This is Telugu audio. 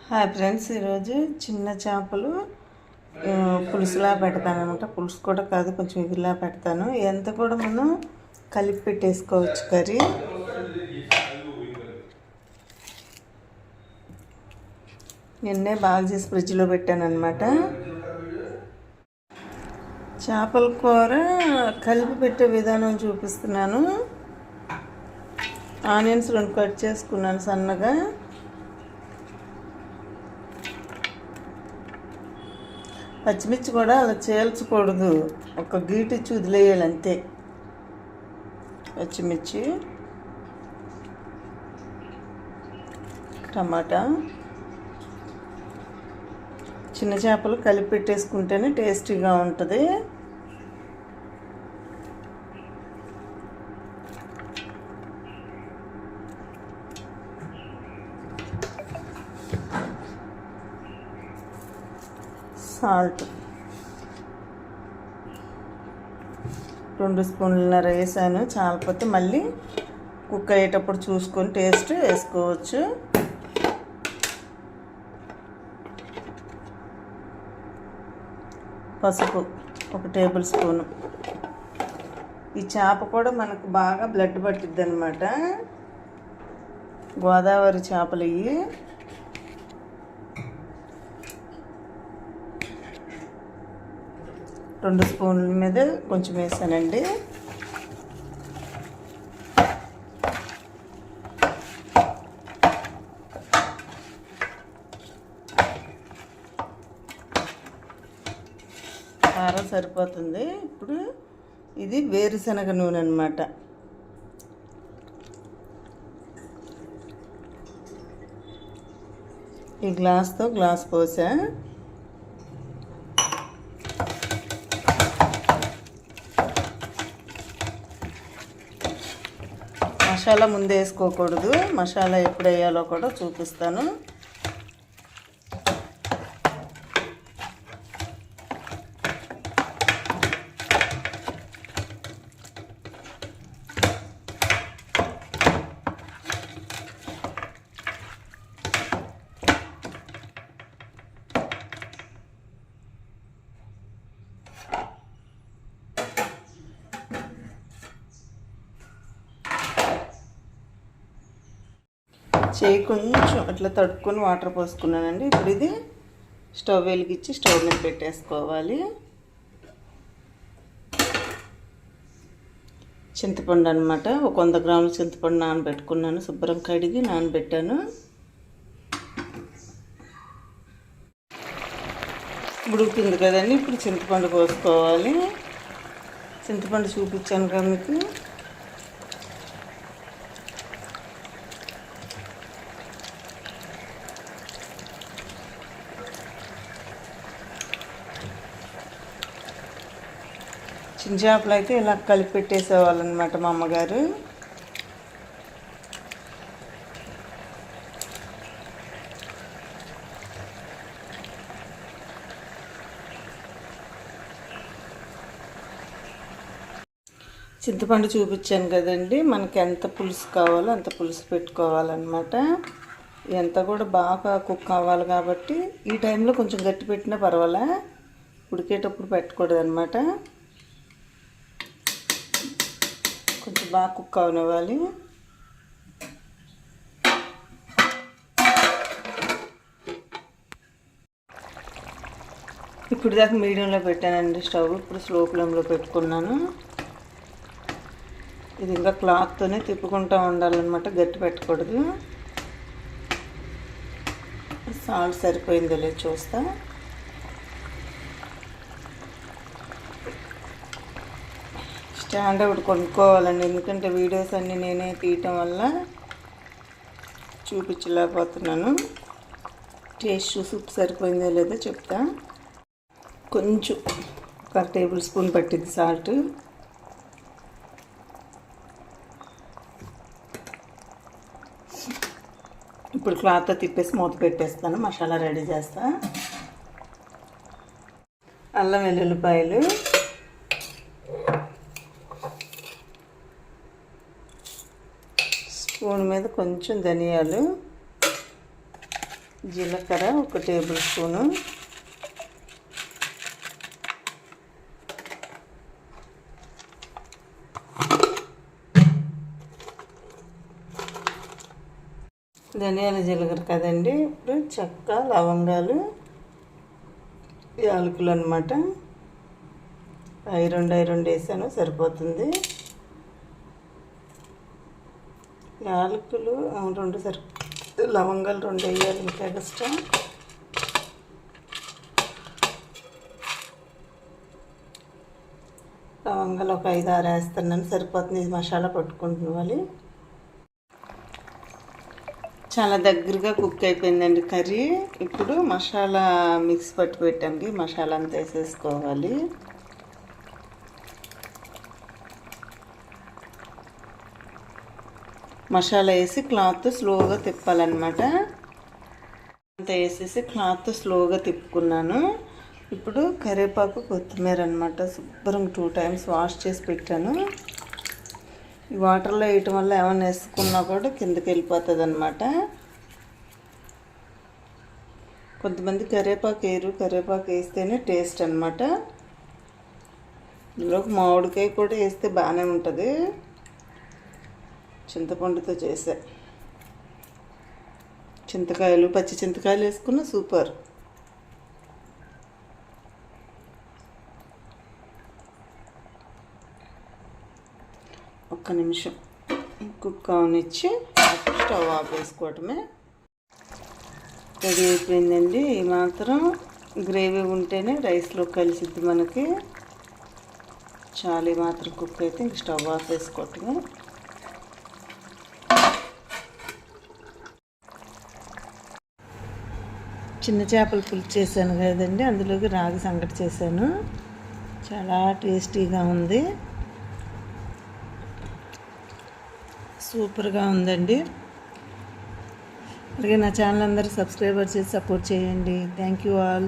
హాయ్ ఫ్రెండ్స్, ఈరోజు చిన్న చేపలు పులుసులా పెడతాను అనమాట. పులుసు కూడా కాదు, కొంచెం ఇగురులా పెడతాను. ఎంత కూడా మనం కలిపి పెట్టేసుకోవచ్చు కర్రీ. నిన్నే బాగా చేసి ఫ్రిడ్జ్లో పెట్టాను అనమాట. చేపల కూర కలిపి పెట్టే విధానం చూపిస్తున్నాను. ఆనియన్స్ 2 కట్ చేసుకున్నాను సన్నగా. పచ్చిమిర్చి కూడా అలా చేల్చకూడదు, ఒక గీటిచ్చి వదిలేయాలి అంతే. పచ్చిమిర్చి, టమాటా, చిన్న చేపలు కలిపి పెట్టేసుకుంటేనే టేస్టీగా ఉంటుంది. సాల్ట్ 2 స్పూన్లన్నర వేసాను. చాలకపోతే మళ్ళీ కుక్ అయ్యేటప్పుడు చూసుకొని టేస్ట్ వేసుకోవచ్చు. పసుపు 1 టేబుల్ స్పూను. ఈ చేప కూడా మనకు బాగా బ్లడ్ పట్టిద్ది అనమాట. గోదావరి చేపలు ఇవి. రెండు స్పూన్ల మీద కొంచెం వేసానండి. కారం సరిపోతుంది. ఇప్పుడు ఇది వేరుశనగ నూనె అన్నమాట. ఈ గ్లాస్తో గ్లాస్ పోసా. మసాలా ముందే వేసుకోకూడదు, మసాలా ఎప్పుడు వేయాలో కూడా చూపిస్తాను. చేయి కొంచెం అట్లా తడుపుకొని వాటర్ పోసుకున్నానండి. ఇప్పుడు ఇది స్టవ్ వెలిగించి స్టవ్ మీద పెట్టేసుకోవాలి. చింతపండు అనమాట, ఒక 100 గ్రాముల చింతపండు నానబెట్టుకున్నాను. శుభ్రం కడిగి నానబెట్టాను. ఉడుకుతుంది కదండి, ఇప్పుడు చింతపండు పోసుకోవాలి. చింతపండు చూపించాను కదా మీకు. చిన్న చేపలు అయితే ఇలా కలిపి పెట్టేసేవాళ్ళు అనమాట మా అమ్మగారు. చింతపండు చూపించాను కదండి, మనకి ఎంత పులుసు కావాలో అంత పులుసు పెట్టుకోవాలన్నమాట. ఎంత కూడా బాగా కుక్ అవ్వాలి కాబట్టి ఈ టైంలో కొంచెం గట్టి పెట్టినా పర్వాలే, ఉడికేటప్పుడు పెట్టకూడదు అనమాట. కొంచెం బాగా కుక్ అవనివ్వాలి. ఇప్పుడు దాకా మీడియంలో పెట్టానండి స్టవ్. ఇప్పుడు స్లో ఫ్లేమ్లో పెట్టుకున్నాను. ఇది ఇంకా క్లాత్తోనే తిప్పుకుంటూ ఉండాలన్నమాట, గట్టి పెట్టకూడదు. సాల్ట్ సరిపోయిందో లేదు చూస్తా. స్టాండ్ ఒకటి కొనుక్కోవాలండి, ఎందుకంటే వీడియోస్ అన్నీ నేనే తీయటం వల్ల చూపించలేకపోతున్నాను. టేస్ట్ చూసి ఉప్పు సరిపోయిందో లేదో చెప్తా. కొంచెం 1 టేబుల్ స్పూన్ పట్టింది సాల్ట్. ఇప్పుడు క్లాత్తో తిప్పేసి మూత పెట్టేస్తాను. మసాలా రెడీ చేస్తా. అల్లం వెల్లుల్లిపాయలు, స్పూన్ మీద కొంచెం ధనియాలు, జీలకర్ర 1 టేబుల్ స్పూను, ధనియాల జీలకర్ర కదండి. ఇప్పుడు చెక్క, లవంగాలు, యాలకులు అనమాట. అవి రెండు వేసాను, సరిపోతుంది. యాలకులు 2 లవంగాలు 2 వేయాలి, ఇంకా ఎక్స్ట్రా. లవంగాలు ఒక 5-6 వేస్తున్నాను, సరిపోతుంది. ఇది మసాలా పట్టుకుంటున్నావాలి. చాలా దగ్గరగా కుక్ అయిపోయిందండి కర్రీ. ఇప్పుడు మసాలా మిక్స్ పట్టి పెట్టండి, మసాలా అంతా వేసేసుకోవాలి. మసాలా వేసి క్లాత్ స్లోగా తిప్పాలన్నమాట. అంతా వేసేసి క్లాత్ స్లోగా తిప్పుకున్నాను. ఇప్పుడు కరివేపాకు, కొత్తిమీర అనమాట. శుభ్రంగా 2 టైమ్స్ వాష్ చేసి పెట్టాను. ఈ వాటర్లో వేయటం వల్ల ఏమైనా వేసుకున్నా కూడా కిందకి వెళ్ళిపోతుంది అనమాట. కొంతమంది కరివేపాకు వేయరు, కరివేపాకు వేస్తేనే టేస్ట్ అనమాట. ఇందులోకి మామిడికాయ కూడా వేస్తే బాగానే ఉంటుంది. చింతపండుతో చేసా. చింతకాయలు, పచ్చి చింతకాయలు వేసుకున్న సూపర్. ఒక్క నిమిషం కుక్ అవనిచ్చి స్టవ్ ఆఫ్ వేసుకోవటమే. రెడీ అయిపోయిందండి. ఈ మాత్రం గ్రేవీ ఉంటేనే రైస్లో కలిసిద్ది మనకి. చాలా మాత్రం కుక్ అయితే ఇంక స్టవ్ ఆఫ్ వేసుకోవటమే. చిన్న చేపల పులుసు చేశాను కదండి, అందులోకి రాగి సంగటి చేశాను. చాలా టేస్టీగా ఉంది, సూపర్గా ఉందండి. అలాగే నా ఛానల్ అందరూ సబ్స్క్రైబర్ చేసి సపోర్ట్ చేయండి. Thank you all.